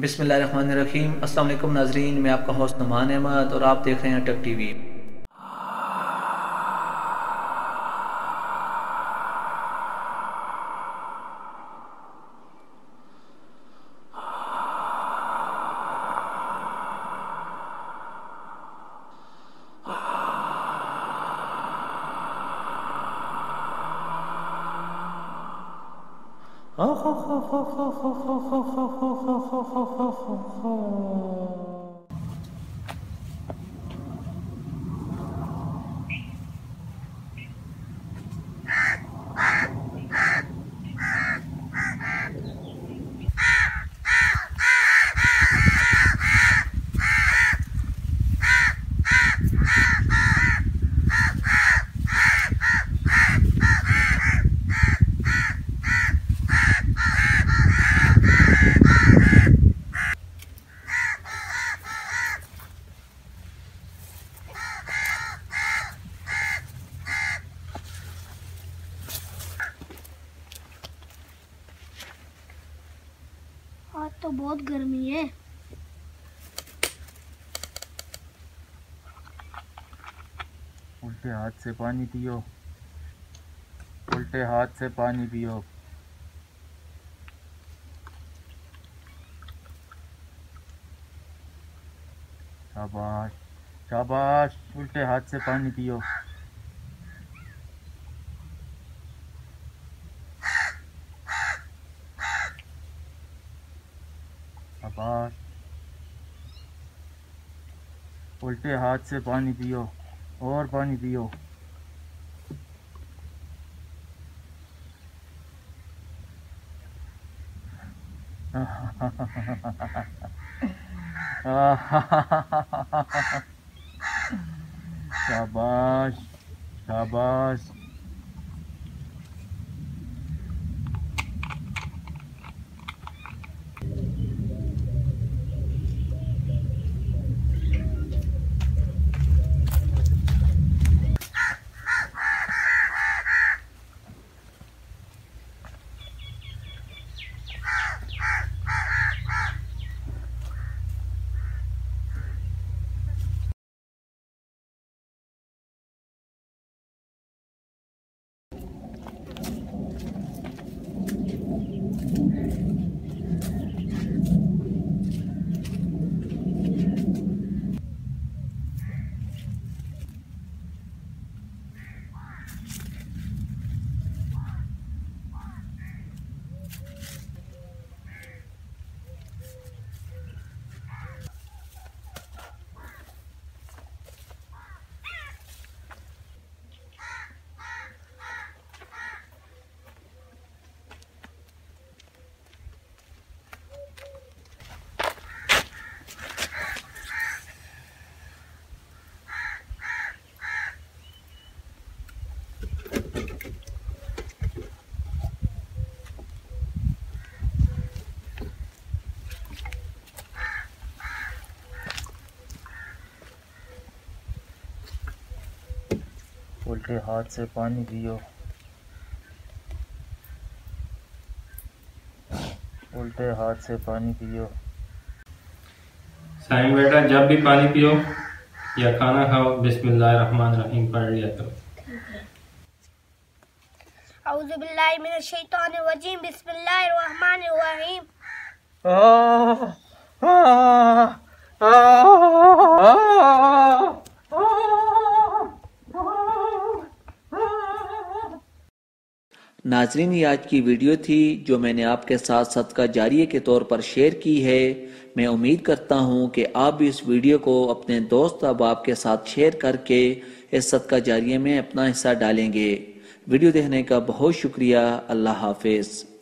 बिस्मिल्लाहिर्रहमानिर्रहीम। अस्सलाम वालेकुम नाजरीन, मैं आपका होस्ट नुमान अहमद और आप देख रहे हैं टेक टीवी। आज तो बहुत गर्मी है। उल्टे हाथ से पानी पियो, उल्टे हाथ से पानी पियो। शाबाश शाबाश, उल्टे हाथ से पानी पियो। शाबाश, उल्टे हाथ से पानी पियो और पानी पियो। शाबाश शाबाश। उल्टे हाथ से पानी पियो, उल्टे हाथ से पानी पियो। साइम बेटा, जब भी पानी पियो या खाना खाओ बिस्मिल्लाहिर्रहमानिर्रहीम पढ़ लिया करो। औज़ु बिल्लाहि मिनश शैतानिर रजीम, बिस्मिल्लाहिर्रहमानिर्रहीम। नाजरीन, ये आज की वीडियो थी जो मैंने आपके साथ सदका जारिया के तौर पर शेयर की है। मैं उम्मीद करता हूँ कि आप भी इस वीडियो को अपने दोस्त अहबाब के साथ शेयर करके इस सदका जारिया में अपना हिस्सा डालेंगे। वीडियो देखने का बहुत शुक्रिया। अल्लाह हाफिज।